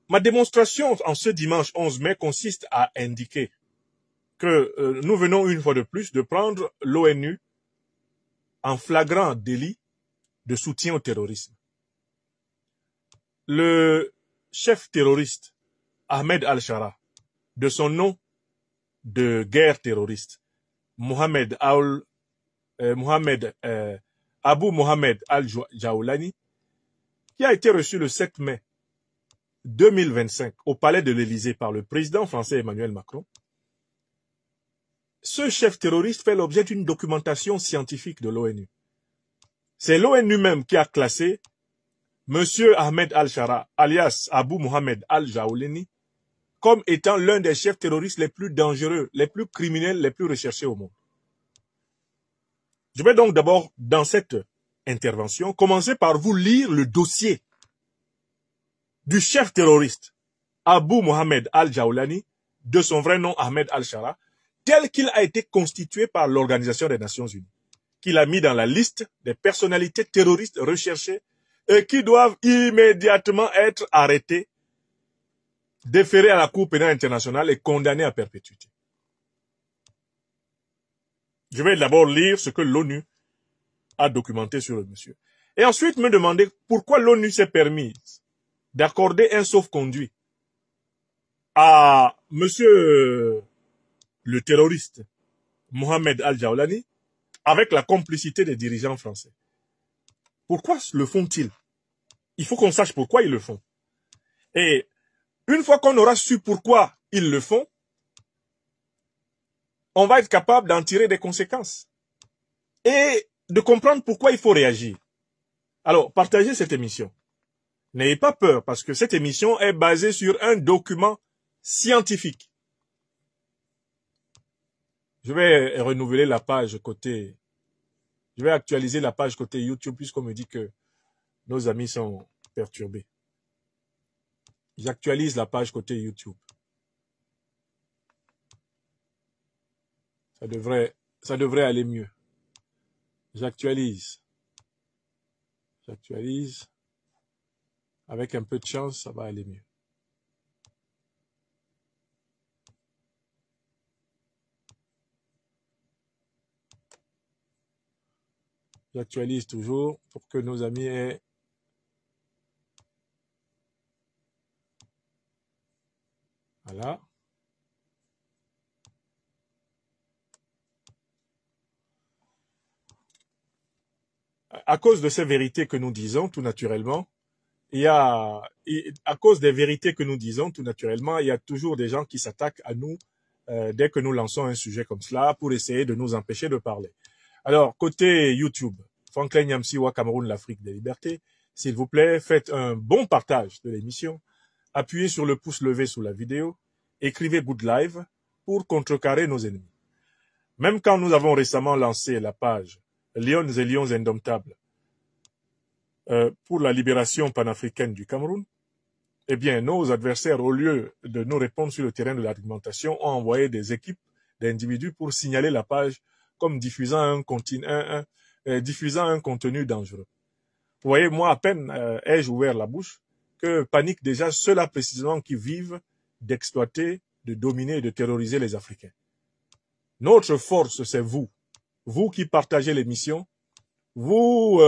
Ma démonstration en ce dimanche 11 mai consiste à indiquer que nous venons une fois de plus de prendre l'ONU en flagrant délit de soutien au terrorisme. Le chef terroriste Ahmed Al-Shara, de son nom de guerre terroriste, Abu Mohamed Al-Jaoulani, qui a été reçu le 7 mai 2025 au palais de l'Élysée par le président français Emmanuel Macron. Ce chef terroriste fait l'objet d'une documentation scientifique de l'ONU. C'est l'ONU même qui a classé M. Ahmed Al-Shara, alias Abu Mohamed Al-Jaoulani, comme étant l'un des chefs terroristes les plus dangereux, les plus criminels, les plus recherchés au monde. Je vais donc d'abord, dans cette intervention, commencer par vous lire le dossier du chef terroriste Abu Mohamed Al-Jaoulani, de son vrai nom Ahmed Al-Shara, tel qu'il a été constitué par l'Organisation des Nations Unies, qu'il a mis dans la liste des personnalités terroristes recherchées et qui doivent immédiatement être arrêtées, déférées à la Cour pénale internationale et condamnées à perpétuité. Je vais d'abord lire ce que l'ONU a documenté sur le monsieur. Et ensuite me demander pourquoi l'ONU s'est permise d'accorder un sauf-conduit à monsieur le terroriste Mohamed Al-Jaoulani avec la complicité des dirigeants français. Pourquoi le font-ils? Il faut qu'on sache pourquoi ils le font. Et une fois qu'on aura su pourquoi ils le font, on va être capable d'en tirer des conséquences et de comprendre pourquoi il faut réagir. Alors, partagez cette émission. N'ayez pas peur parce que cette émission est basée sur un document scientifique. Je vais renouveler la page côté... Je vais actualiser la page côté YouTube puisqu'on me dit que nos amis sont perturbés. J'actualise la page côté YouTube. Ça devrait aller mieux. J'actualise. Avec un peu de chance, ça va aller mieux. J'actualise toujours pour que nos amis aient... Voilà. À cause de ces vérités que nous disons, tout naturellement, à cause des vérités que nous disons, tout naturellement, il y a toujours des gens qui s'attaquent à nous dès que nous lançons un sujet comme cela pour essayer de nous empêcher de parler. Alors, côté YouTube, Franklin Nyamsiwa, Cameroun, l'Afrique des libertés, s'il vous plaît, faites un bon partage de l'émission, appuyez sur le pouce levé sous la vidéo, écrivez Good Live pour contrecarrer nos ennemis. Même quand nous avons récemment lancé la page Lions et Lions indomptables pour la libération panafricaine du Cameroun, eh bien, nos adversaires, au lieu de nous répondre sur le terrain de l'argumentation, ont envoyé des équipes d'individus pour signaler la page comme diffusant un contenu dangereux. Vous voyez, moi, à peine ai-je ouvert la bouche que paniquent déjà ceux-là précisément qui vivent d'exploiter, de dominer et de terroriser les Africains. Notre force, c'est vous. Vous qui partagez l'émission, vous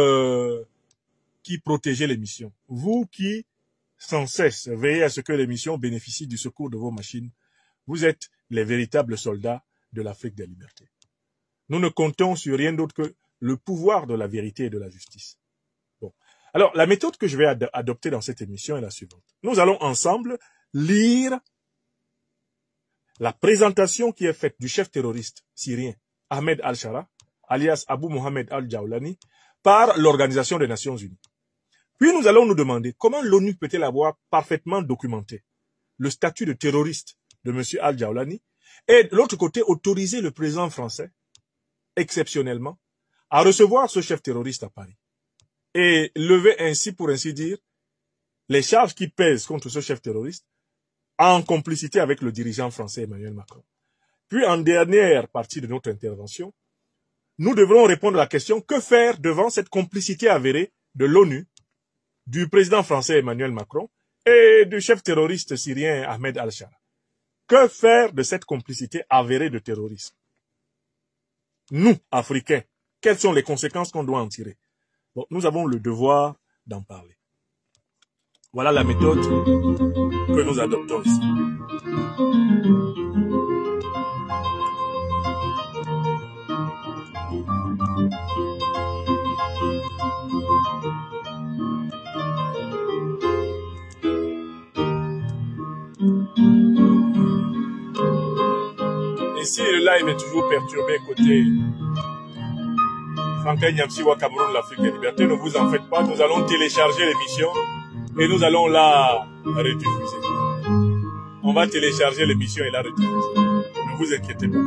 qui protégez l'émission, vous qui sans cesse veillez à ce que l'émission bénéficie du secours de vos machines. Vous êtes les véritables soldats de l'Afrique des libertés. Nous ne comptons sur rien d'autre que le pouvoir de la vérité et de la justice. Bon. Alors, la méthode que je vais adopter dans cette émission est la suivante. Nous allons ensemble lire la présentation qui est faite du chef terroriste syrien Ahmed Al-Shara, alias Abu Mohamed Al-Jaoulani, par l'Organisation des Nations Unies. Puis nous allons nous demander comment l'ONU peut-elle avoir parfaitement documenté le statut de terroriste de M. Al-Jaoulani et de l'autre côté autoriser le président français, exceptionnellement, à recevoir ce chef terroriste à Paris et lever ainsi, pour ainsi dire, les charges qui pèsent contre ce chef terroriste en complicité avec le dirigeant français Emmanuel Macron. Puis en dernière partie de notre intervention, nous devrons répondre à la question que faire devant cette complicité avérée de l'ONU, du président français Emmanuel Macron et du chef terroriste syrien Ahmed al-Shara. Que faire de cette complicité avérée de terrorisme? Nous, Africains, quelles sont les conséquences qu'on doit en tirer? Bon, nous avons le devoir d'en parler. Voilà la méthode que nous adoptons ici. Et si le live est toujours perturbé côté Franklin Nyamsiwa Cameroun, l'Afrique des libertés, ne vous en faites pas, nous allons télécharger l'émission et nous allons la rediffuser. On va télécharger l'émission et la rediffuser. Ne vous inquiétez pas.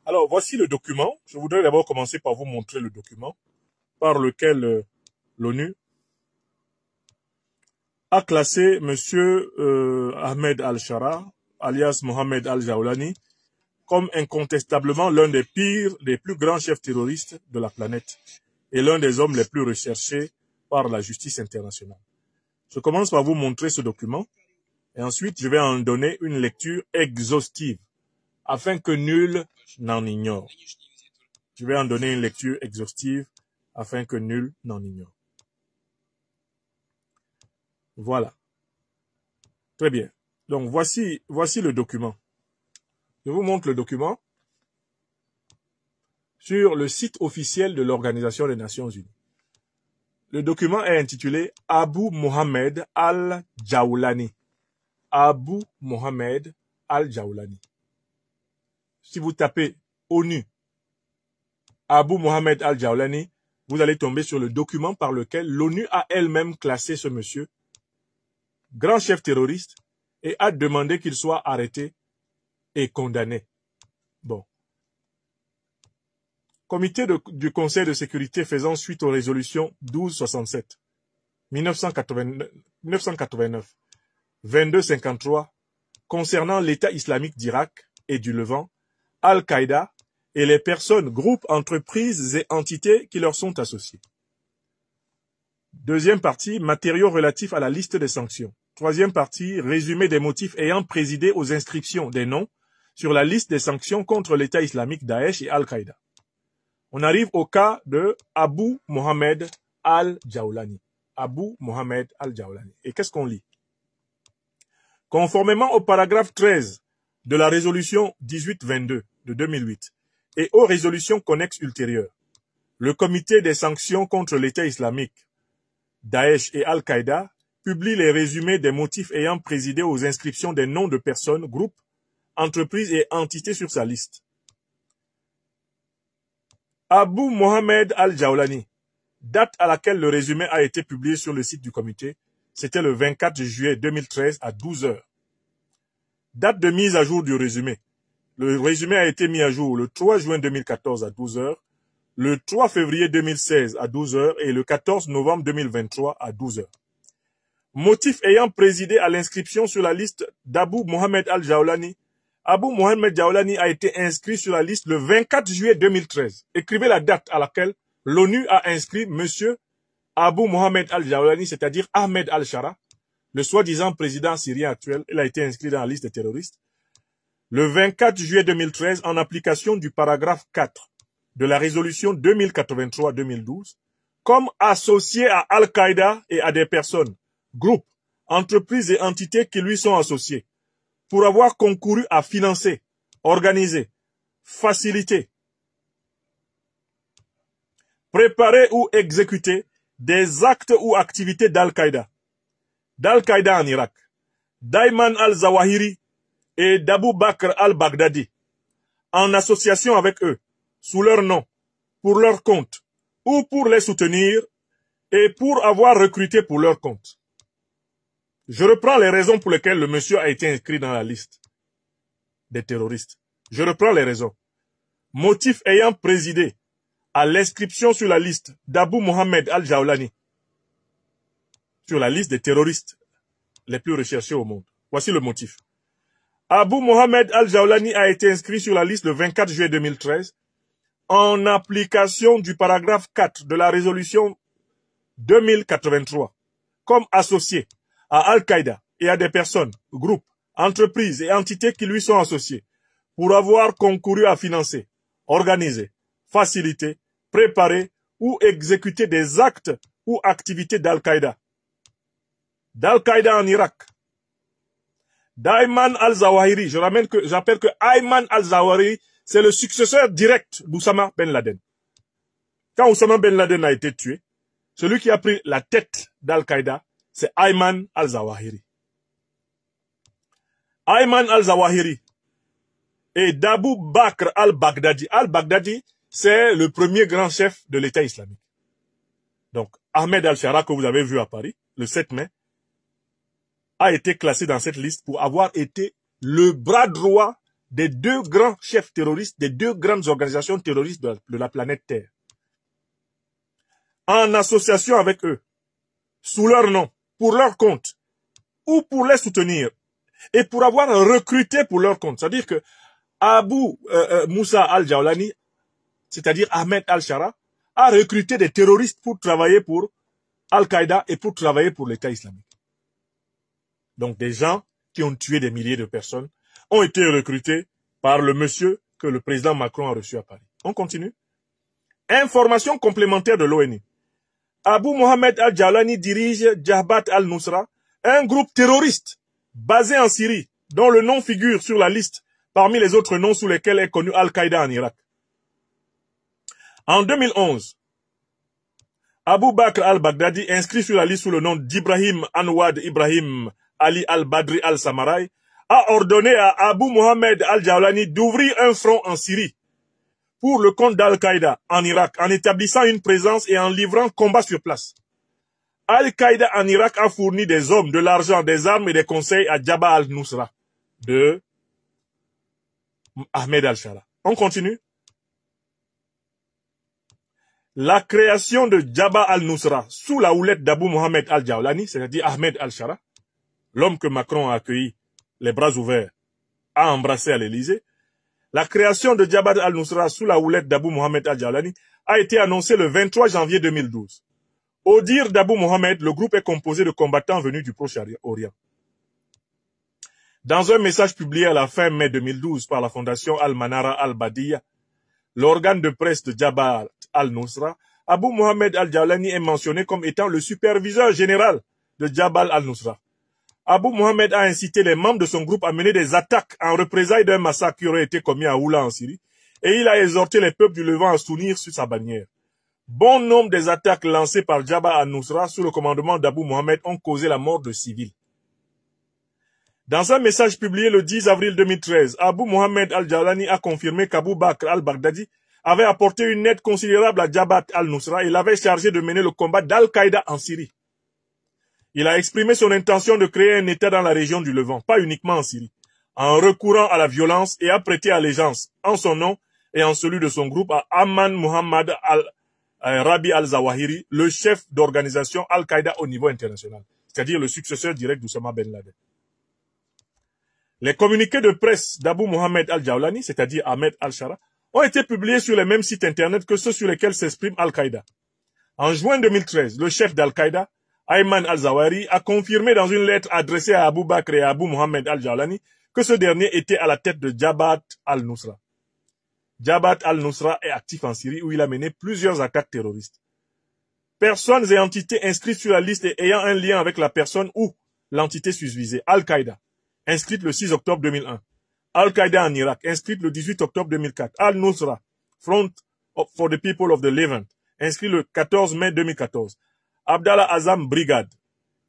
Alors, voici le document. Je voudrais d'abord commencer par vous montrer le document par lequel l'ONU a classé M. Ahmed al-Shara, alias Mohamed al-Jaoulani, comme incontestablement l'un des pires, des plus grands chefs terroristes de la planète et l'un des hommes les plus recherchés par la justice internationale. Je commence par vous montrer ce document et ensuite je vais en donner une lecture exhaustive afin que nul n'en ignore. Je vais en donner une lecture exhaustive afin que nul n'en ignore. Voilà. Très bien. Donc voici le document. Je vous montre le document sur le site officiel de l'Organisation des Nations Unies. Le document est intitulé Abu Mohamed al-Jaoulani. Abu Mohamed al-Jaoulani. Si vous tapez ONU, Abu Mohamed al-Jaoulani, vous allez tomber sur le document par lequel l'ONU a elle-même classé ce monsieur, grand chef terroriste, et a demandé qu'il soit arrêté et condamné. Bon. Comité du Conseil de sécurité faisant suite aux résolutions 1267, 1989, 2253, concernant l'État islamique d'Irak et du Levant, Al-Qaïda et les personnes, groupes, entreprises et entités qui leur sont associés. Deuxième partie, matériaux relatifs à la liste des sanctions. Troisième partie, résumé des motifs ayant présidé aux inscriptions des noms sur la liste des sanctions contre l'État islamique Daesh et Al-Qaïda. On arrive au cas de Abu Mohamed al-Jaoulani. Abu Mohamed al-Jaoulani. Et qu'est-ce qu'on lit? Conformément au paragraphe 13 de la résolution 1822 de 2008 et aux résolutions connexes ultérieures, le comité des sanctions contre l'État islamique, Daesh et Al-Qaïda publie les résumés des motifs ayant présidé aux inscriptions des noms de personnes, groupes, entreprises et entités sur sa liste. Abu Mohamed al-Jaoulani, date à laquelle le résumé a été publié sur le site du comité, c'était le 24 juillet 2013 à 12 h. Date de mise à jour du résumé. Le résumé a été mis à jour le 3 juin 2014 à 12 h, le 3 février 2016 à 12 h et le 14 novembre 2023 à 12 h. Motif ayant présidé à l'inscription sur la liste d'Abu Mohamed al-Jaoulani. Abu Mohamed Jaoulani a été inscrit sur la liste le 24 juillet 2013. Écrivez la date à laquelle l'ONU a inscrit M. Abu Mohamed al-Jaoulani, c'est-à-dire Ahmed al-Shara, le soi-disant président syrien actuel. Il a été inscrit dans la liste des terroristes. Le 24 juillet 2013, en application du paragraphe 4 de la résolution 2083-2012, comme associé à Al-Qaïda et à des personnes, groupes, entreprises et entités qui lui sont associées, pour avoir concouru à financer, organiser, faciliter, préparer ou exécuter des actes ou activités d'Al-Qaïda en Irak, d'Ayman al-Zawahiri et d'Abu Bakr al-Baghdadi, en association avec eux, sous leur nom, pour leur compte, ou pour les soutenir et pour avoir recruté pour leur compte. Je reprends les raisons pour lesquelles le monsieur a été inscrit dans la liste des terroristes. Je reprends les raisons. Motif ayant présidé à l'inscription sur la liste d'Abu Mohamed al-Jaoulani, sur la liste des terroristes les plus recherchés au monde. Voici le motif. Abu Mohamed Al-Jawlani a été inscrit sur la liste le 24 juillet 2013 en application du paragraphe 4 de la résolution 2083 comme associé à Al-Qaïda et à des personnes, groupes, entreprises et entités qui lui sont associées pour avoir concouru à financer, organiser, faciliter, préparer ou exécuter des actes ou activités d'Al-Qaïda en Irak, d'Ayman al-Zawahiri. J'appelle que Ayman al-Zawahiri, c'est le successeur direct d'Oussama Ben Laden. Quand Oussama Ben Laden a été tué, celui qui a pris la tête d'Al-Qaïda, c'est Ayman al-Zawahiri. Ayman al-Zawahiri et d'Abu Bakr al-Baghdadi. Al-Baghdadi, c'est le premier grand chef de l'État islamique. Donc, Ahmed al-Shara, que vous avez vu à Paris, le 7 mai, a été classé dans cette liste pour avoir été le bras droit des deux grands chefs terroristes, des deux grandes organisations terroristes de la planète Terre. En association avec eux, sous leur nom, pour leur compte, ou pour les soutenir, et pour avoir recruté pour leur compte. C'est-à-dire que Abu Moussa al-Jawlani, c'est-à-dire Ahmed al-Shara, a recruté des terroristes pour travailler pour Al-Qaïda et pour travailler pour l'État islamique. Donc des gens qui ont tué des milliers de personnes ont été recrutés par le monsieur que le président Macron a reçu à Paris. On continue. Information complémentaire de l'ONU. Abu Mohamed al-Jawlani dirige Jabhat al-Nusra, un groupe terroriste basé en Syrie, dont le nom figure sur la liste parmi les autres noms sous lesquels est connu Al-Qaïda en Irak. En 2011, Abu Bakr al-Baghdadi, inscrit sur la liste sous le nom d'Ibrahim Anwad Ibrahim Ali al-Badri al-Samarai, a ordonné à Abu Mohamed al-Jawlani d'ouvrir un front en Syrie pour le compte d'Al-Qaïda en Irak, en établissant une présence et en livrant combat sur place. Al-Qaïda en Irak a fourni des hommes, de l'argent, des armes et des conseils à Jabhat al-Nusra de Ahmed al-Shara. On continue. La création de Jabhat al-Nusra sous la houlette d'Abu Mohamed al-Jawlani, c'est-à-dire Ahmed al-Shara, l'homme que Macron a accueilli les bras ouverts, a embrassé à l'Élysée. La création de Jabhat al-Nusra sous la houlette d'Abu Mohamed al-Jawlani a été annoncée le 23 janvier 2012. Au dire d'Abu Mohamed, le groupe est composé de combattants venus du Proche-Orient. Dans un message publié à la fin mai 2012 par la fondation Al-Manara al-Badiya, l'organe de presse de Jabhat al-Nusra, Abu Mohamed al-Jawlani est mentionné comme étant le superviseur général de Jabhat al-Nusra. Abu Mohamed a incité les membres de son groupe à mener des attaques en représailles d'un massacre qui aurait été commis à Oula en Syrie, et il a exhorté les peuples du Levant à s'unir sur sa bannière. Bon nombre des attaques lancées par Jabhat al-Nusra sous le commandement d'Abu Mohamed ont causé la mort de civils. Dans un message publié le 10 avril 2013, Abu Mohamed al-Jawlani a confirmé qu'Abu Bakr al-Baghdadi avait apporté une aide considérable à Jabhat al-Nusra et l'avait chargé de mener le combat d'Al-Qaïda en Syrie. Il a exprimé son intention de créer un État dans la région du Levant, pas uniquement en Syrie, en recourant à la violence et a prêté allégeance en son nom et en celui de son groupe à Amman Muhammad al-Rabi al-Zawahiri, le chef d'organisation Al-Qaïda au niveau international, c'est-à-dire le successeur direct d'Oussama Ben Laden. Les communiqués de presse d'Abu Mohamed al-Jawlani, c'est-à-dire Ahmed al-Shara, ont été publiés sur les mêmes sites internet que ceux sur lesquels s'exprime Al-Qaïda. En juin 2013, le chef d'Al-Qaïda, Ayman al-Zawahiri, a confirmé dans une lettre adressée à Abu Bakr et à Abu Mohamed al-Jawlani que ce dernier était à la tête de Jabhat al-Nusra. Jabhat al-Nusra est actif en Syrie où il a mené plusieurs attaques terroristes. Personnes et entités inscrites sur la liste et ayant un lien avec la personne ou l'entité susvisée. Al-Qaïda, inscrite le 6 octobre 2001. Al-Qaïda en Irak, inscrite le 18 octobre 2004. Al-Nusra, Front for the People of the Levant, inscrit le 14 mai 2014. Abdallah Azam Brigade,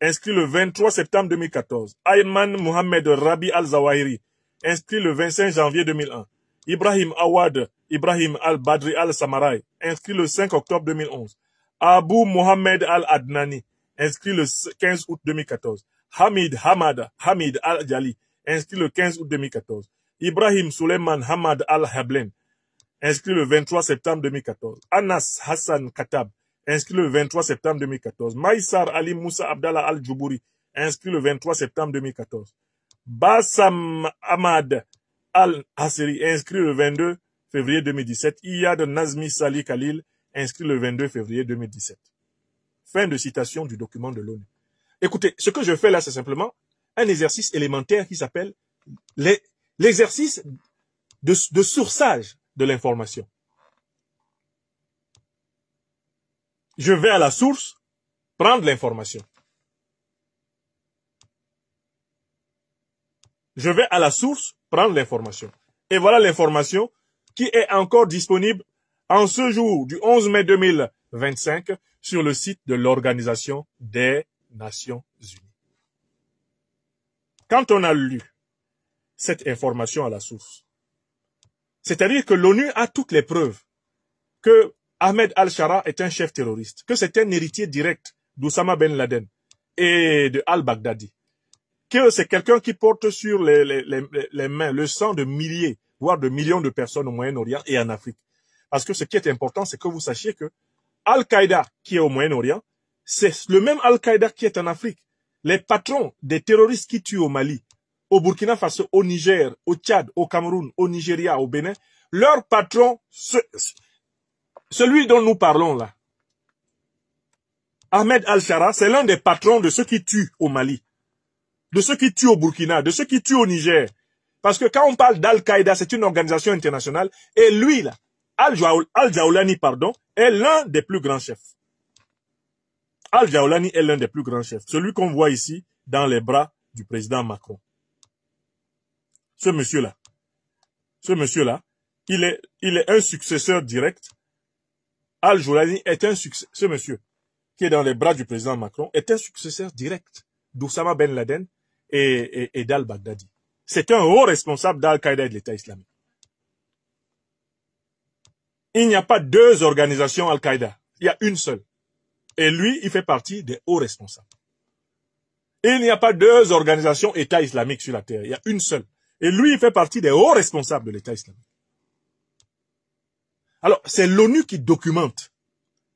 inscrit le 23 septembre 2014. Ayman Mohamed Rabi al-Zawahiri, inscrit le 25 janvier 2001. Ibrahim Awad Ibrahim al-Badri al-Samarai, inscrit le 5 octobre 2011. Abu Mohamed al-Adnani, inscrit le 15 août 2014. Hamid al-Jali, inscrit le 15 août 2014. Ibrahim Suleiman Hamad al-Hablen, inscrit le 23 septembre 2014. Anas Hassan Katab, inscrit le 23 septembre 2014. Maïsar Ali Moussa Abdallah al-Djoubouri, inscrit le 23 septembre 2014. Bassam Ahmad Al-Asseri, inscrit le 22 février 2017. Iyad Nazmi Salih Khalil, inscrit le 22 février 2017. Fin de citation du document de l'ONU. Écoutez, ce que je fais là, c'est simplement un exercice élémentaire qui s'appelle l'exercice de sourçage de l'information. Je vais à la source, prendre l'information. Je vais à la source, prendre l'information. Et voilà l'information qui est encore disponible en ce jour du 11 mai 2025 sur le site de l'Organisation des Nations Unies. Quand on a lu cette information à la source, c'est-à-dire que l'ONU a toutes les preuves que Ahmed al-Shara est un chef terroriste, que c'est un héritier direct d'Oussama Ben Laden et de al-Baghdadi, que c'est quelqu'un qui porte sur les mains le sang de milliers, voire de millions de personnes au Moyen-Orient et en Afrique. Parce que ce qui est important, c'est que vous sachiez que Al-Qaïda, qui est au Moyen-Orient, c'est le même Al-Qaïda qui est en Afrique. Les patrons des terroristes qui tuent au Mali, au Burkina Faso, au Niger, au Tchad, au Cameroun, au Nigeria, au Bénin, leur patron, celui dont nous parlons là, Ahmed al-Shara, c'est l'un des patrons de ceux qui tuent au Mali, de ceux qui tuent au Burkina, de ceux qui tuent au Niger. Parce que quand on parle d'Al-Qaïda, c'est une organisation internationale, et lui là, Al-Jawlani, pardon, est l'un des plus grands chefs. Al-Jawlani est l'un des plus grands chefs, celui qu'on voit ici dans les bras du président Macron. Ce monsieur-là, il est un successeur direct. Al-Jawlani est un successeur, ce monsieur qui est dans les bras du président Macron est un successeur direct d'Oussama Ben Laden et d'al-Baghdadi. C'est un haut responsable d'Al-Qaïda et de l'État islamique. Il n'y a pas deux organisations Al-Qaïda, il y a une seule. Et lui, il fait partie des hauts responsables. Il n'y a pas deux organisations État islamique sur la terre, il y a une seule. Et lui, il fait partie des hauts responsables de l'État islamique. Alors, c'est l'ONU qui documente.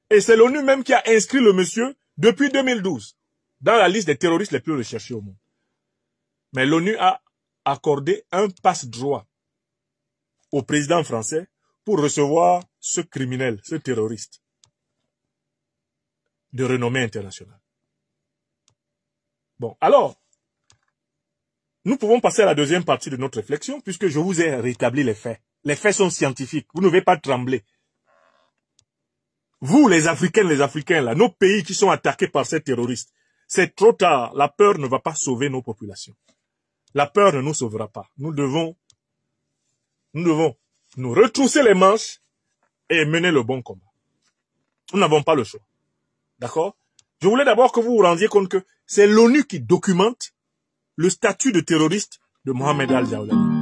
Et c'est l'ONU même qui a inscrit le monsieur depuis 2012 dans la liste des terroristes les plus recherchés au monde. Mais l'ONU a accordé un passe-droit au président français pour recevoir ce criminel, ce terroriste de renommée internationale. Bon, alors, nous pouvons passer à la deuxième partie de notre réflexion puisque je vous ai rétabli les faits. Les faits sont scientifiques, vous ne devez pas trembler. Vous, les Africains, là, nos pays qui sont attaqués par ces terroristes, c'est trop tard. La peur ne va pas sauver nos populations. La peur ne nous sauvera pas. Nous devons nous retrousser les manches et mener le bon combat. Nous n'avons pas le choix. D'accord? Je voulais d'abord que vous vous rendiez compte que c'est l'ONU qui documente le statut de terroriste de Mohamed al-Jawlani.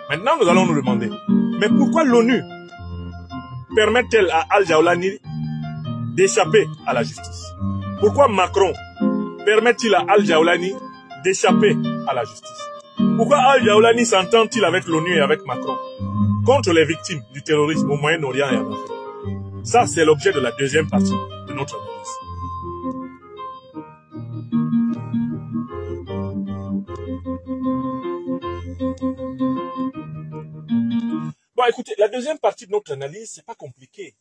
Maintenant, nous allons nous demander, mais pourquoi l'ONU permet-elle à al-Jawlani d'échapper à la justice? Pourquoi Macron permet-il à al-Jawlani d'échapper à la justice? Pourquoi al-Jawlani s'entend-il avec l'ONU et avec Macron contre les victimes du terrorisme au Moyen-Orient et en Afrique? Ça, c'est l'objet de la deuxième partie de notre analyse. Bon, écoutez, la deuxième partie de notre analyse, c'est pas compliqué.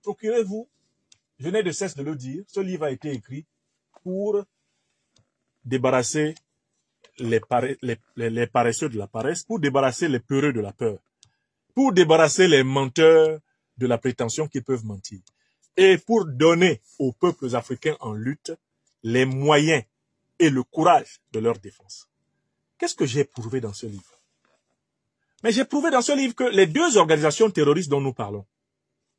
Procurez-vous, je n'ai de cesse de le dire, ce livre a été écrit pour débarrasser les paresseux de la paresse, pour débarrasser les peureux de la peur, pour débarrasser les menteurs de la prétention qu'ils peuvent mentir, et pour donner aux peuples africains en lutte les moyens et le courage de leur défense. Qu'est-ce que j'ai prouvé dans ce livre? Mais j'ai prouvé dans ce livre que les deux organisations terroristes dont nous parlons,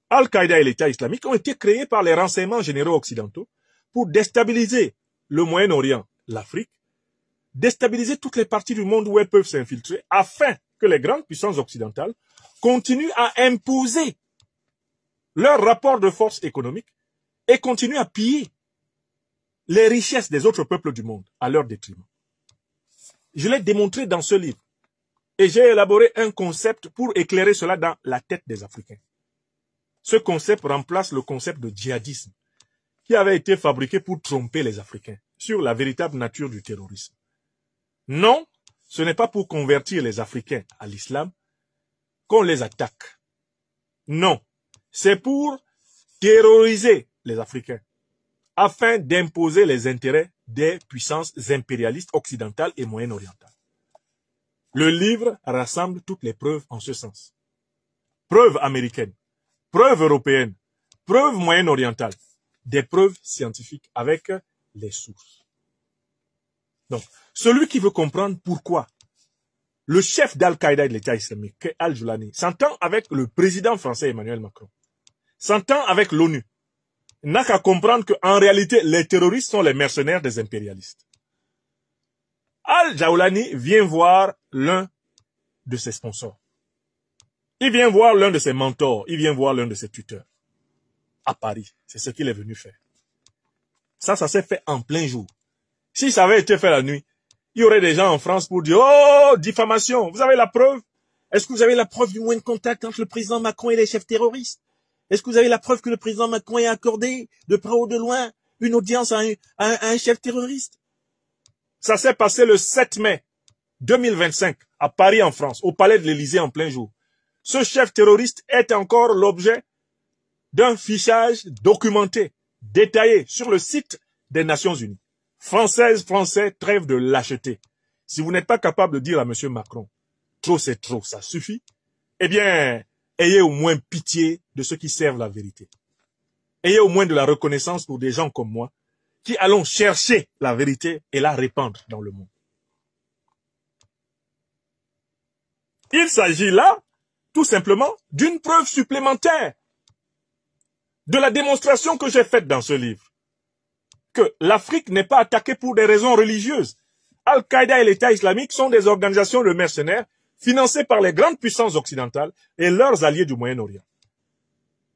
Al-Qaïda et l'État islamique, ont été créés par les renseignements généraux occidentaux pour déstabiliser le Moyen-Orient, l'Afrique, déstabiliser toutes les parties du monde où elles peuvent s'infiltrer, afin que les grandes puissances occidentales continuent à imposer leur rapport de force économique et continuent à piller les richesses des autres peuples du monde à leur détriment. Je l'ai démontré dans ce livre. Et j'ai élaboré un concept pour éclairer cela dans la tête des Africains. Ce concept remplace le concept de djihadisme qui avait été fabriqué pour tromper les Africains sur la véritable nature du terrorisme. Non, ce n'est pas pour convertir les Africains à l'islam qu'on les attaque. Non, c'est pour terroriser les Africains afin d'imposer les intérêts des puissances impérialistes occidentales et moyen-orientales. Le livre rassemble toutes les preuves en ce sens. Preuves américaines, preuves européennes, preuves moyen-orientales, des preuves scientifiques avec les sources. Donc, celui qui veut comprendre pourquoi le chef d'Al-Qaïda et de l'État islamique, Al-Joulani, s'entend avec le président français Emmanuel Macron, s'entend avec l'ONU, n'a qu'à comprendre qu'en réalité, les terroristes sont les mercenaires des impérialistes. Al-Joulani vient voir l'un de ses sponsors. Il vient voir l'un de ses mentors, il vient voir l'un de ses tuteurs. À Paris, c'est ce qu'il est venu faire. Ça s'est fait en plein jour. Si ça avait été fait la nuit, il y aurait des gens en France pour dire « Oh, diffamation, vous avez la preuve? Est-ce que vous avez la preuve du moins de contact entre le président Macron et les chefs terroristes? Est-ce que vous avez la preuve que le président Macron ait accordé, de près ou de loin, une audience à un chef terroriste ?» Ça s'est passé le 7 mai 2025 à Paris en France, au palais de l'Élysée en plein jour. Ce chef terroriste est encore l'objet d'un fichage documenté, détaillé sur le site des Nations Unies. Françaises, Français, trêve de lâcheté. Si vous n'êtes pas capable de dire à M. Macron, trop c'est trop, ça suffit, eh bien, ayez au moins pitié de ceux qui servent la vérité. Ayez au moins de la reconnaissance pour des gens comme moi, qui allons chercher la vérité et la répandre dans le monde. Il s'agit là, tout simplement, d'une preuve supplémentaire de la démonstration que j'ai faite dans ce livre. Que l'Afrique n'est pas attaquée pour des raisons religieuses. Al-Qaïda et l'État islamique sont des organisations de mercenaires financées par les grandes puissances occidentales et leurs alliés du Moyen-Orient.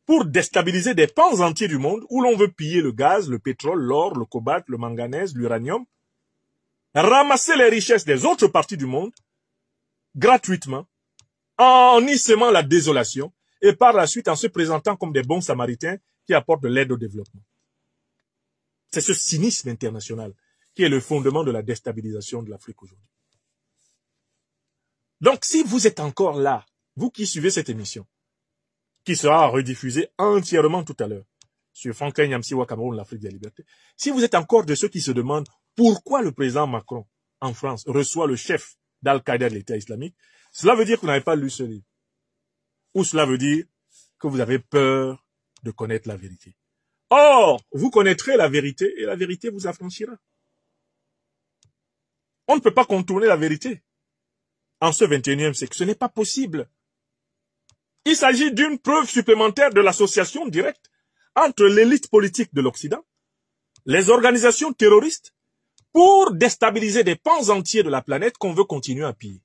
Pour déstabiliser des pans entiers du monde où l'on veut piller le gaz, le pétrole, l'or, le cobalt, le manganèse, l'uranium, ramasser les richesses des autres parties du monde gratuitement, en y semant la désolation et par la suite en se présentant comme des bons samaritains qui apportent de l'aide au développement. C'est ce cynisme international qui est le fondement de la déstabilisation de l'Afrique aujourd'hui. Donc, si vous êtes encore là, vous qui suivez cette émission, qui sera rediffusée entièrement tout à l'heure sur Franklin Nyamsiwa Cameroun, l'Afrique des libertés, si vous êtes encore de ceux qui se demandent pourquoi le président Macron, en France, reçoit le chef d'Al-Qaïda de l'État islamique, cela veut dire que vous n'avez pas lu ce livre. Ou cela veut dire que vous avez peur de connaître la vérité. Or, vous connaîtrez la vérité et la vérité vous affranchira. On ne peut pas contourner la vérité en ce 21e siècle. Ce n'est pas possible. Il s'agit d'une preuve supplémentaire de l'association directe entre l'élite politique de l'Occident, les organisations terroristes, pour déstabiliser des pans entiers de la planète qu'on veut continuer à piller.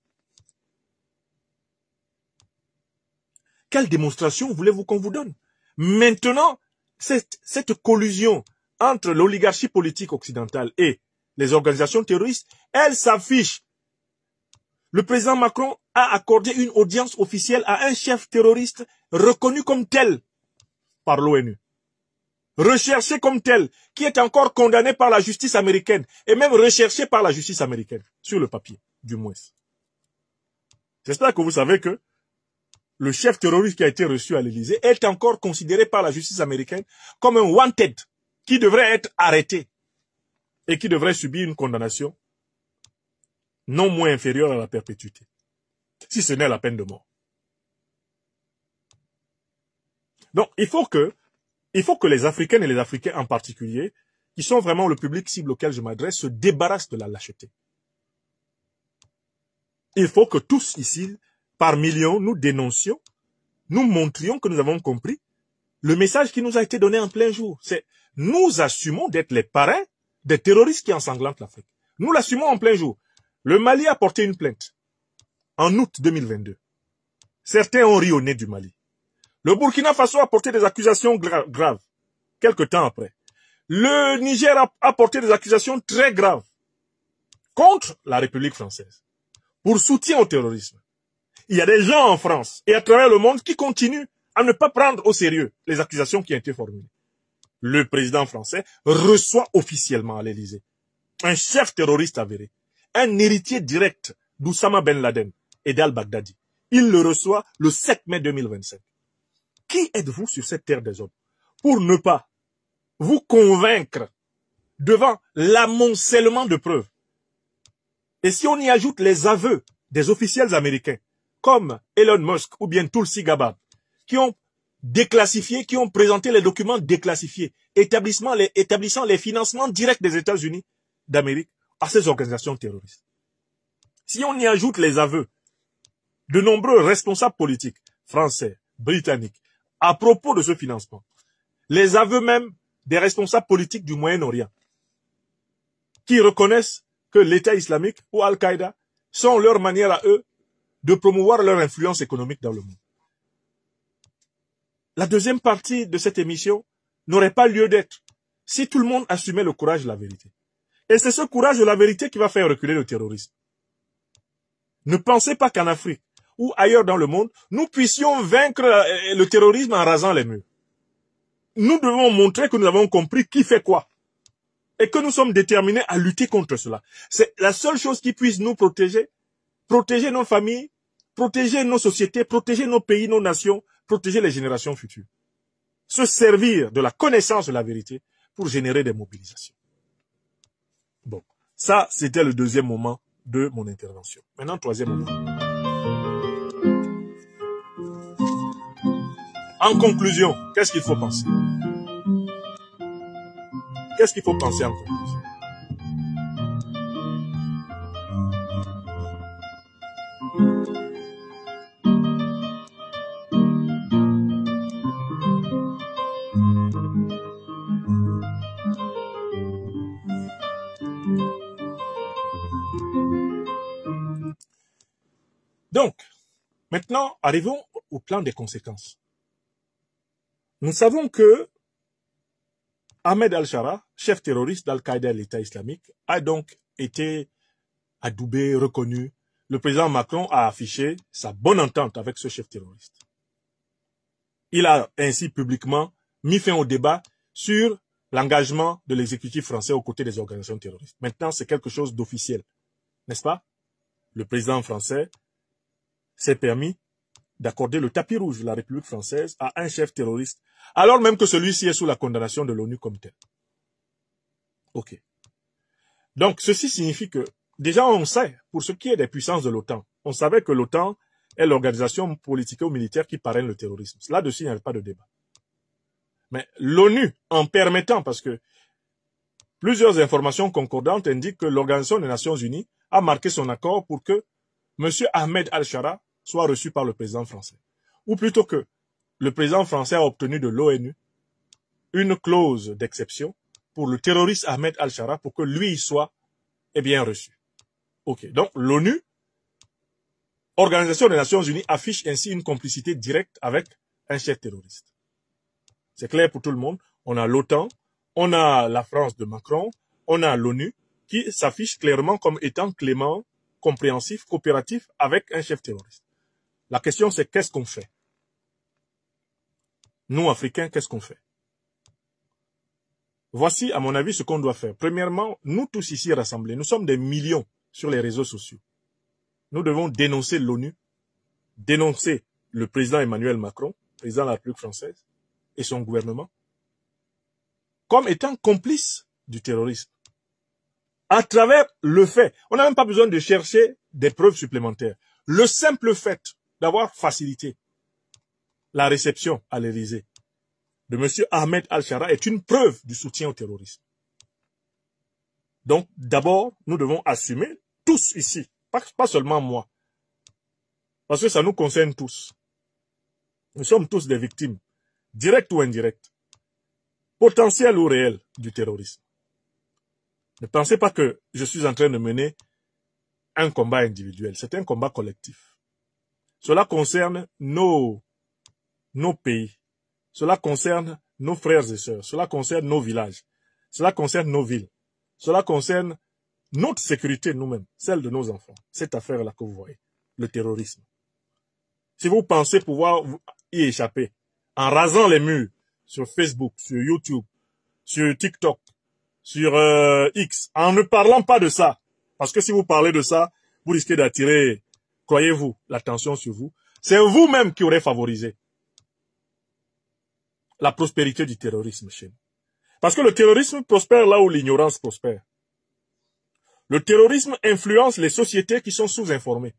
Quelle démonstration voulez-vous qu'on vous donne? Maintenant, cette collusion entre l'oligarchie politique occidentale et les organisations terroristes, elle s'affiche. Le président Macron a accordé une audience officielle à un chef terroriste reconnu comme tel par l'ONU, recherché comme tel, qui est encore condamné par la justice américaine et même recherché par la justice américaine, sur le papier, du moins. J'espère que vous savez que le chef terroriste qui a été reçu à l'Élysée est encore considéré par la justice américaine comme un wanted qui devrait être arrêté et qui devrait subir une condamnation non moins inférieure à la perpétuité, si ce n'est la peine de mort. Donc, il faut que les Africaines et les Africains en particulier, qui sont vraiment le public cible auquel je m'adresse, se débarrassent de la lâcheté. Il faut que tous ici, par millions, nous dénoncions, nous montrions que nous avons compris le message qui nous a été donné en plein jour. C'est nous assumons d'être les parrains des terroristes qui ensanglantent l'Afrique. Nous l'assumons en plein jour. Le Mali a porté une plainte en août 2022. Certains ont ri au nez du Mali. Le Burkina Faso a porté des accusations graves, quelque temps après. Le Niger a porté des accusations très graves contre la République française pour soutien au terrorisme. Il y a des gens en France et à travers le monde qui continuent à ne pas prendre au sérieux les accusations qui ont été formulées. Le président français reçoit officiellement à l'Élysée un chef terroriste avéré, un héritier direct d'Oussama Ben Laden et d'al-Baghdadi. Il le reçoit le 7 mai 2025. Qui êtes-vous sur cette terre des hommes pour ne pas vous convaincre devant l'amoncellement de preuves? Et si on y ajoute les aveux des officiels américains, comme Elon Musk ou bien Tulsi Gabbard, qui ont déclassifié, qui ont présenté les documents déclassifiés, établissant les financements directs des États-Unis d'Amérique à ces organisations terroristes. Si on y ajoute les aveux de nombreux responsables politiques, français, britanniques, à propos de ce financement, les aveux même des responsables politiques du Moyen-Orient, qui reconnaissent que l'État islamique ou Al-Qaïda sont leur manière à eux de promouvoir leur influence économique dans le monde. La deuxième partie de cette émission n'aurait pas lieu d'être si tout le monde assumait le courage de la vérité. Et c'est ce courage de la vérité qui va faire reculer le terrorisme. Ne pensez pas qu'en Afrique ou ailleurs dans le monde, nous puissions vaincre le terrorisme en rasant les murs. Nous devons montrer que nous avons compris qui fait quoi et que nous sommes déterminés à lutter contre cela. C'est la seule chose qui puisse nous protéger, protéger nos familles, protéger nos sociétés, protéger nos pays, nos nations, protéger les générations futures. Se servir de la connaissance de la vérité pour générer des mobilisations. Bon, ça c'était le deuxième moment de mon intervention. Maintenant, troisième moment. En conclusion, qu'est-ce qu'il faut penser? Qu'est-ce qu'il faut penser en conclusion? Donc, maintenant, arrivons au plan des conséquences. Nous savons que Ahmed al-Shara, chef terroriste d'Al-Qaïda et de l'État islamique, a donc été adoubé, reconnu. Le président Macron a affiché sa bonne entente avec ce chef terroriste. Il a ainsi publiquement mis fin au débat sur l'engagement de l'exécutif français aux côtés des organisations terroristes. Maintenant, c'est quelque chose d'officiel, n'est-ce pas? Le président français s'est permis d'accorder le tapis rouge de la République française à un chef terroriste, alors même que celui-ci est sous la condamnation de l'ONU comme tel. Ok. Donc, ceci signifie que, déjà on sait, pour ce qui est des puissances de l'OTAN, on savait que l'OTAN est l'organisation politico-militaire qui parraine le terrorisme. Là-dessus, il n'y avait pas de débat. Mais l'ONU, en permettant, parce que plusieurs informations concordantes indiquent que l'Organisation des Nations Unies a marqué son accord pour que M. Ahmed al-Shara soit reçu par le président français. Ou plutôt que le président français a obtenu de l'ONU une clause d'exception pour le terroriste Ahmed al-Shara pour que lui soit bien reçu. Ok, donc l'ONU, Organisation des Nations Unies, affiche ainsi une complicité directe avec un chef terroriste. C'est clair pour tout le monde. On a l'OTAN, on a la France de Macron, on a l'ONU qui s'affiche clairement comme étant clément, compréhensif, coopératif avec un chef terroriste. La question, c'est qu'est-ce qu'on fait? Nous, Africains, qu'est-ce qu'on fait? Voici, à mon avis, ce qu'on doit faire. Premièrement, nous tous ici rassemblés, nous sommes des millions sur les réseaux sociaux. Nous devons dénoncer l'ONU, dénoncer le président Emmanuel Macron, président de la République française, et son gouvernement, comme étant complices du terrorisme. À travers le fait, on n'a même pas besoin de chercher des preuves supplémentaires. Le simple fait d'avoir facilité la réception à l'Élysée de M. Ahmed al-Shara est une preuve du soutien au terrorisme. Donc, d'abord, nous devons assumer, tous ici, pas seulement moi, parce que ça nous concerne tous. Nous sommes tous des victimes, directes ou indirectes, potentielles ou réelles du terrorisme. Ne pensez pas que je suis en train de mener un combat individuel, c'est un combat collectif. Cela concerne nos pays. Cela concerne nos frères et sœurs. Cela concerne nos villages. Cela concerne nos villes. Cela concerne notre sécurité nous-mêmes, celle de nos enfants. Cette affaire-là que vous voyez, le terrorisme. Si vous pensez pouvoir y échapper en rasant les murs sur Facebook, sur YouTube, sur TikTok, sur X, en ne parlant pas de ça, Parce que si vous parlez de ça, vous risquez d'attirer, croyez-vous, l'attention sur vous. C'est vous-même qui aurez favorisé la prospérité du terrorisme chez nous. Parce que le terrorisme prospère là où l'ignorance prospère. Le terrorisme influence les sociétés qui sont sous-informées,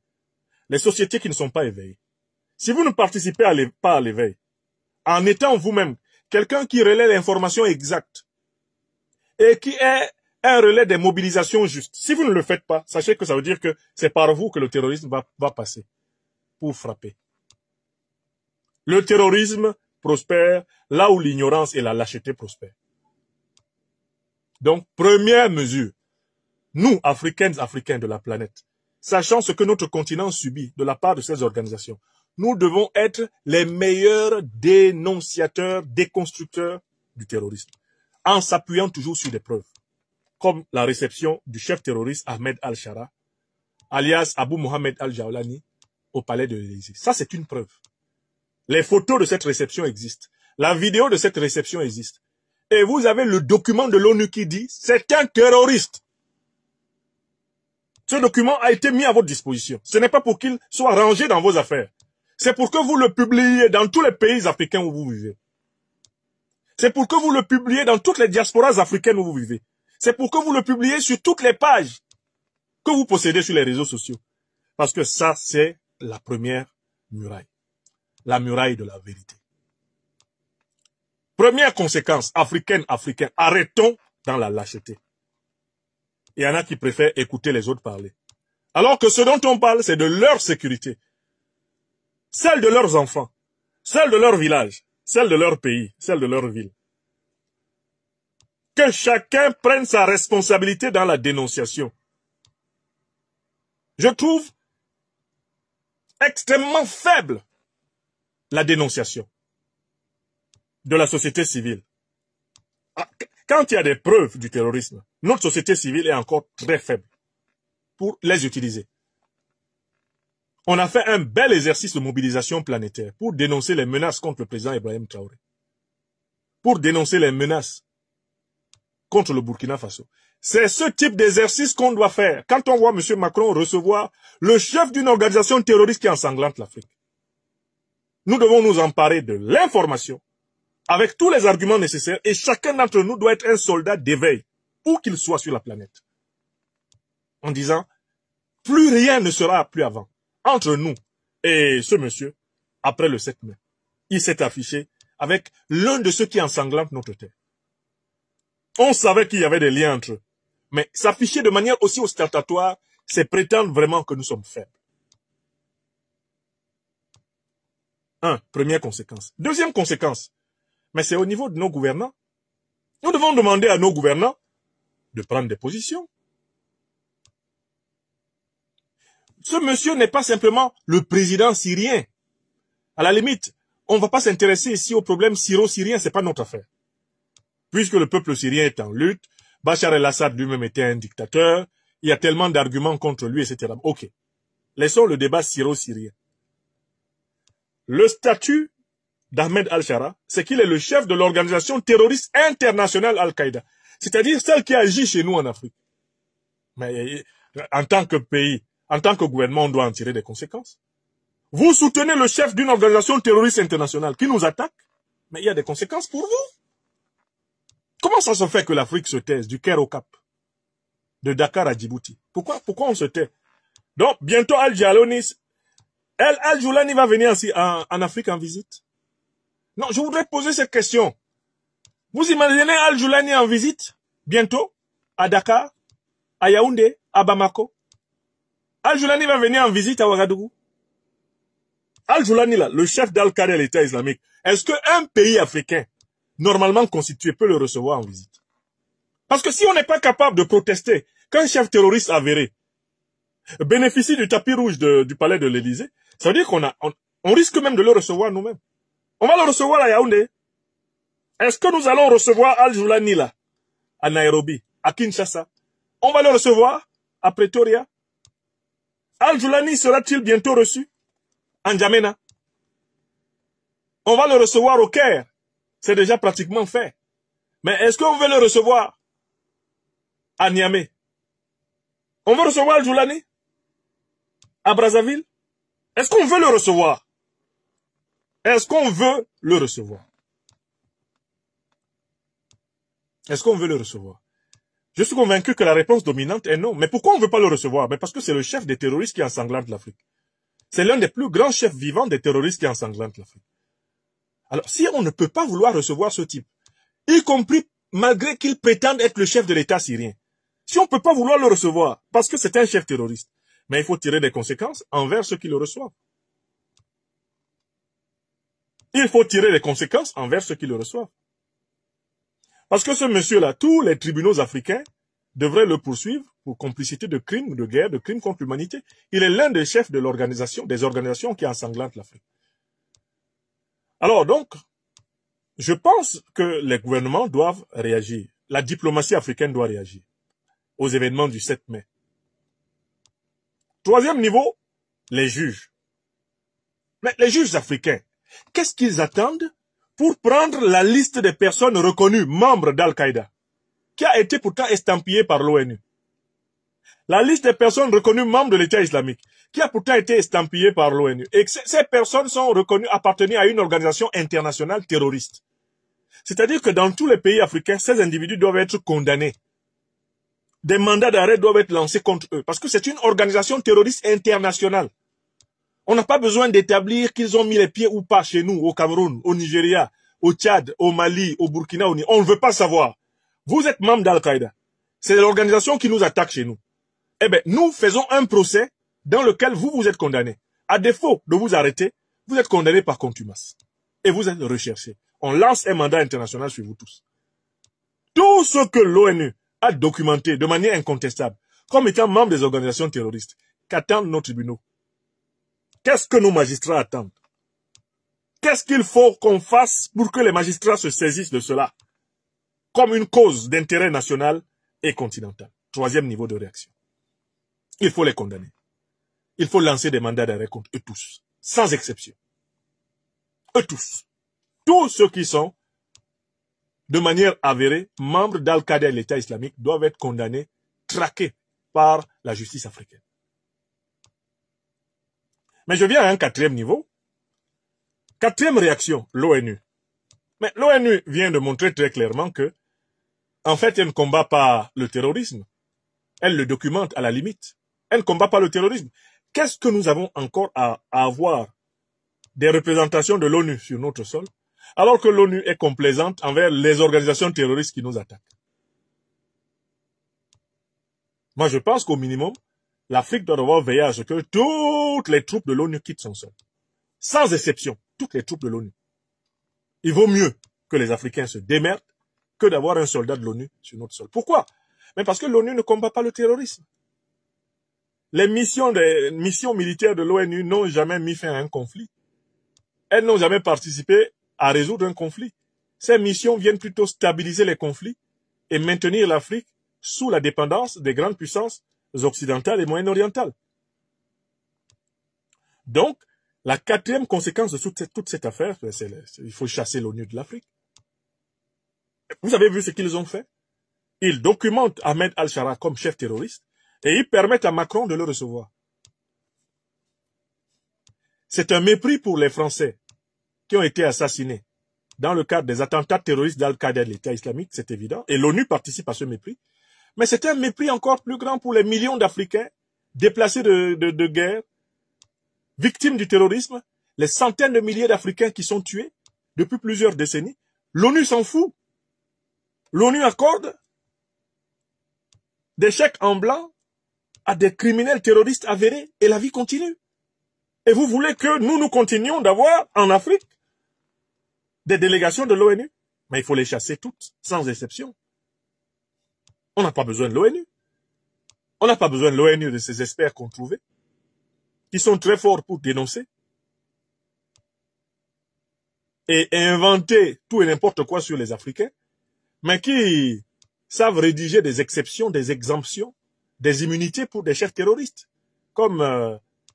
les sociétés qui ne sont pas éveillées. Si vous ne participez pas à l'éveil, en étant vous-même quelqu'un qui relaie l'information exacte et qui est un relais des mobilisations justes, si vous ne le faites pas, sachez que ça veut dire que c'est par vous que le terrorisme va passer pour frapper. Le terrorisme prospère là où l'ignorance et la lâcheté prospèrent. Donc, première mesure, nous, Africains de la planète, sachant ce que notre continent subit de la part de ces organisations, nous devons être les meilleurs dénonciateurs, déconstructeurs du terrorisme, en s'appuyant toujours sur des preuves, comme la réception du chef terroriste Ahmed Al-Shara, alias Abu Mohamed Al-Jawlani, au palais de l'Élysée. Ça, c'est une preuve. Les photos de cette réception existent. La vidéo de cette réception existe. Et vous avez le document de l'ONU qui dit c'est un terroriste. Ce document a été mis à votre disposition. Ce n'est pas pour qu'il soit rangé dans vos affaires. C'est pour que vous le publiez dans tous les pays africains où vous vivez. C'est pour que vous le publiez dans toutes les diasporas africaines où vous vivez. C'est pour que vous le publiez sur toutes les pages que vous possédez sur les réseaux sociaux. Parce que ça, c'est la première muraille. La muraille de la vérité. Première conséquence, africaine, arrêtons dans la lâcheté. Il y en a qui préfèrent écouter les autres parler. Alors que ce dont on parle, c'est de leur sécurité. Celle de leurs enfants, celle de leur village, celle de leur pays, celle de leur ville. Que chacun prenne sa responsabilité dans la dénonciation. Je trouve extrêmement faible la dénonciation de la société civile. Quand il y a des preuves du terrorisme, notre société civile est encore très faible pour les utiliser. On a fait un bel exercice de mobilisation planétaire pour dénoncer les menaces contre le président Ibrahim Traoré, pour dénoncer les menaces contre le Burkina Faso. C'est ce type d'exercice qu'on doit faire quand on voit M. Macron recevoir le chef d'une organisation terroriste qui ensanglante l'Afrique. Nous devons nous emparer de l'information avec tous les arguments nécessaires et chacun d'entre nous doit être un soldat d'éveil, où qu'il soit sur la planète. En disant, plus rien ne sera plus avant entre nous et ce monsieur après le 7 mai. Il s'est affiché avec l'un de ceux qui ensanglantent notre terre. On savait qu'il y avait des liens entre eux. Mais s'afficher de manière aussi ostentatoire, c'est prétendre vraiment que nous sommes faibles. Première conséquence. Deuxième conséquence, mais c'est au niveau de nos gouvernants. Nous devons demander à nos gouvernants de prendre des positions. Ce monsieur n'est pas simplement le président syrien. À la limite, on ne va pas s'intéresser ici au problème syro-syrien, c'est pas notre affaire. Puisque le peuple syrien est en lutte, Bachar el-Assad lui-même était un dictateur, il y a tellement d'arguments contre lui, etc. Ok. Laissons le débat syro-syrien. Le statut d'Ahmed Al-Shara, c'est qu'il est le chef de l'organisation terroriste internationale Al-Qaïda. C'est-à-dire celle qui agit chez nous en Afrique. Mais en tant que pays, en tant que gouvernement, on doit en tirer des conséquences. Vous soutenez le chef d'une organisation terroriste internationale qui nous attaque, mais il y a des conséquences pour vous. Comment ça se fait que l'Afrique se taise du Caire au Cap, de Dakar à Djibouti? Pourquoi on se tait? Donc, bientôt Al-Jawlani va venir en Afrique en visite. Non, je voudrais poser cette question. Vous imaginez Al-Jawlani en visite, bientôt, à Dakar, à Yaoundé, à Bamako? Al-Jawlani va venir en visite à Ouagadougou. Al-Jawlani, là, le chef d'Al-Qaïda et l'État islamique, est-ce qu'un pays africain, normalement constitué, peut le recevoir en visite? Parce que si on n'est pas capable de protester qu'un chef terroriste avéré bénéficie du tapis rouge du palais de l'Élysée, ça veut dire qu'on risque même de le recevoir nous-mêmes. On va le recevoir à Yaoundé. Est-ce que nous allons recevoir Al-Jawlani là, à Nairobi, à Kinshasa? On va le recevoir à Pretoria. Al-Jawlani sera-t-il bientôt reçu en N'Djamena? On va le recevoir au Caire. C'est déjà pratiquement fait. Mais est-ce qu'on veut le recevoir à Niamey? On veut recevoir Joulani à Brazzaville? Est-ce qu'on veut le recevoir? Est-ce qu'on veut le recevoir? Est-ce qu'on veut le recevoir? Je suis convaincu que la réponse dominante est non. Mais pourquoi on ne veut pas le recevoir? Mais parce que c'est le chef des terroristes qui ensanglante l'Afrique. C'est l'un des plus grands chefs vivants des terroristes qui ensanglantent l'Afrique. Alors, si on ne peut pas vouloir recevoir ce type, y compris malgré qu'il prétende être le chef de l'État syrien, si on ne peut pas vouloir le recevoir, parce que c'est un chef terroriste, mais il faut tirer des conséquences envers ceux qui le reçoivent. Il faut tirer des conséquences envers ceux qui le reçoivent. Parce que ce monsieur-là, tous les tribunaux africains devraient le poursuivre pour complicité de crimes de guerre, de crimes contre l'humanité. Il est l'un des chefs de des organisations qui ensanglantent l'Afrique. Alors donc, je pense que les gouvernements doivent réagir. La diplomatie africaine doit réagir aux événements du 7 mai. Troisième niveau, les juges. Mais les juges africains, qu'est-ce qu'ils attendent pour prendre la liste des personnes reconnues membres d'Al-Qaïda, qui a été pourtant estampillée par l'ONU? La liste des personnes reconnues membres de l'État islamique, qui a pourtant été estampillée par l'ONU. Et que ces personnes sont reconnues appartenir à une organisation internationale terroriste. C'est-à-dire que dans tous les pays africains, ces individus doivent être condamnés. Des mandats d'arrêt doivent être lancés contre eux, parce que c'est une organisation terroriste internationale. On n'a pas besoin d'établir qu'ils ont mis les pieds ou pas chez nous, au Cameroun, au Nigeria, au Tchad, au Mali, au Burkina, on ne veut pas savoir. Vous êtes membre d'Al-Qaïda. C'est l'organisation qui nous attaque chez nous. Eh bien, nous faisons un procès dans lequel vous êtes condamné. À défaut de vous arrêter, vous êtes condamné par contumace. Et vous êtes recherché. On lance un mandat international sur vous tous. Tout ce que l'ONU a documenté de manière incontestable, comme étant membre des organisations terroristes, qu'attendent nos tribunaux? Qu'est-ce que nos magistrats attendent? Qu'est-ce qu'il faut qu'on fasse pour que les magistrats se saisissent de cela comme une cause d'intérêt national et continental? Troisième niveau de réaction. Il faut les condamner. Il faut lancer des mandats d'arrêt contre eux tous, sans exception. Eux tous. Tous ceux qui sont, de manière avérée, membres d'Al-Qaïda et l'État islamique doivent être condamnés, traqués par la justice africaine. Mais je viens à un quatrième niveau. Quatrième réaction, l'ONU. Mais l'ONU vient de montrer très clairement que, en fait, elle ne combat pas le terrorisme. Elle le documente à la limite. Elle ne combat pas le terrorisme. Qu'est-ce que nous avons encore à avoir des représentations de l'ONU sur notre sol, alors que l'ONU est complaisante envers les organisations terroristes qui nous attaquent? Moi, je pense qu'au minimum, l'Afrique doit devoir veiller à ce que toutes les troupes de l'ONU quittent son sol. Sans exception, toutes les troupes de l'ONU. Il vaut mieux que les Africains se démerdent que d'avoir un soldat de l'ONU sur notre sol. Pourquoi? Mais parce que l'ONU ne combat pas le terrorisme. Les missions militaires de l'ONU n'ont jamais mis fin à un conflit. Elles n'ont jamais participé à résoudre un conflit. Ces missions viennent plutôt stabiliser les conflits et maintenir l'Afrique sous la dépendance des grandes puissances occidentales et moyen-orientales. Donc, la quatrième conséquence de toute cette affaire, c'est il faut chasser l'ONU de l'Afrique. Vous avez vu ce qu'ils ont fait? Ils documentent Ahmed al-Shara comme chef terroriste et ils permettent à Macron de le recevoir. C'est un mépris pour les Français qui ont été assassinés dans le cadre des attentats terroristes d'Al-Qaïda et de l'État islamique, c'est évident, et l'ONU participe à ce mépris. Mais c'est un mépris encore plus grand pour les millions d'Africains déplacés de guerre, victimes du terrorisme, les centaines de milliers d'Africains qui sont tués depuis plusieurs décennies. L'ONU s'en fout. L'ONU accorde des chèques en blanc à des criminels terroristes avérés et la vie continue. Et vous voulez que nous continuions d'avoir en Afrique des délégations de l'ONU? Mais il faut les chasser toutes, sans exception. On n'a pas besoin de l'ONU. On n'a pas besoin de l'ONU, de ces experts qu'on trouvait, qui sont très forts pour dénoncer et inventer tout et n'importe quoi sur les Africains, mais qui savent rédiger des exceptions, des exemptions, des immunités pour des chefs terroristes, comme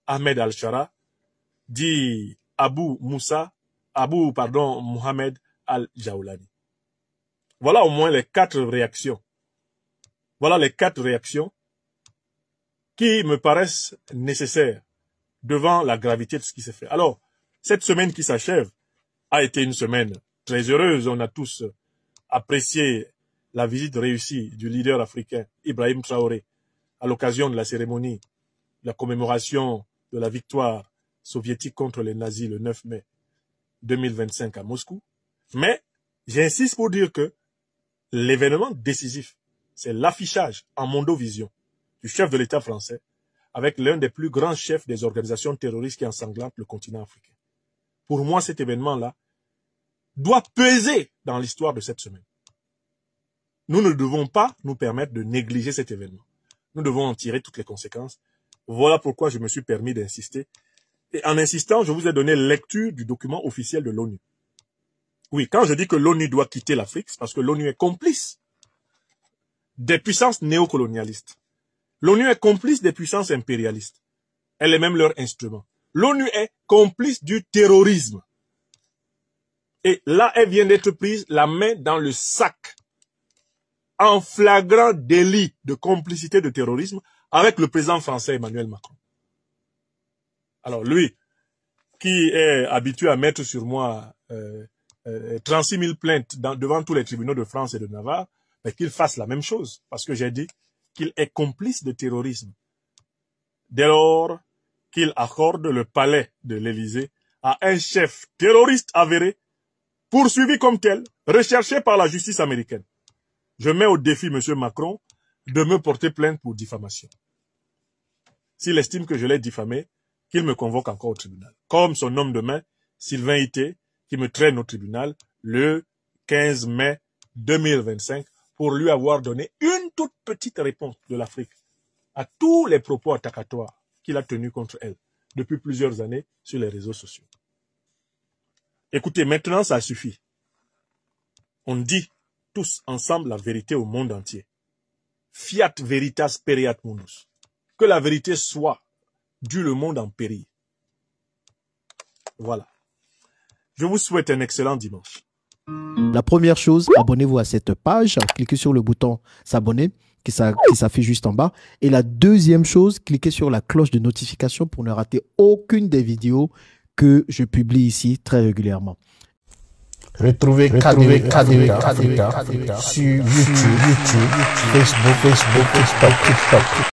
Ahmed al-Shara, dit Mohamed al-Jaoulani. Voilà au moins les 4 réactions. Voilà les 4 réactions qui me paraissent nécessaires devant la gravité de ce qui s'est fait. Alors, cette semaine qui s'achève a été une semaine très heureuse. On a tous apprécié la visite réussie du leader africain Ibrahim Traoré à l'occasion de la cérémonie, la commémoration de la victoire soviétique contre les nazis le 9 mai 2025 à Moscou. Mais j'insiste pour dire que l'événement décisif, c'est l'affichage en mondovision du chef de l'État français avec l'un des plus grands chefs des organisations terroristes qui ensanglantent le continent africain. Pour moi, cet événement-là doit peser dans l'histoire de cette semaine. Nous ne devons pas nous permettre de négliger cet événement. Nous devons en tirer toutes les conséquences. Voilà pourquoi je me suis permis d'insister. Et en insistant, je vous ai donné lecture du document officiel de l'ONU. Oui, quand je dis que l'ONU doit quitter l'Afrique, c'est parce que l'ONU est complice des puissances néocolonialistes. L'ONU est complice des puissances impérialistes. Elle est même leur instrument. L'ONU est complice du terrorisme. Et là, elle vient d'être prise la main dans le sac en flagrant délit de complicité de terrorisme avec le président français Emmanuel Macron. Alors lui, qui est habitué à mettre sur moi 36 000 plaintes devant tous les tribunaux de France et de Navarre, mais qu'il fasse la même chose, parce que j'ai dit qu'il est complice de terrorisme. Dès lors qu'il accorde le palais de l'Élysée à un chef terroriste avéré, poursuivi comme tel, recherché par la justice américaine. Je mets au défi M. Macron de me porter plainte pour diffamation. S'il estime que je l'ai diffamé, qu'il me convoque encore au tribunal. Comme son homme de main, Sylvain Ité, qui me traîne au tribunal le 15 mai 2025 pour lui avoir donné une toute petite réponse de l'Afrique à tous les propos attacatoires qu'il a tenus contre elle depuis plusieurs années sur les réseaux sociaux. Écoutez, maintenant ça suffit. On dit tous ensemble la vérité au monde entier. Fiat veritas pereat mundus. Que la vérité soit dû le monde en péril. Voilà. Je vous souhaite un excellent dimanche. La première chose, abonnez-vous à cette page, cliquez sur le bouton s'abonner qui s'affiche juste en bas. Et la deuxième chose, cliquez sur la cloche de notification pour ne rater aucune des vidéos que je publie ici très régulièrement. Retrouvez KDV sur YouTube, Facebook, TikTok.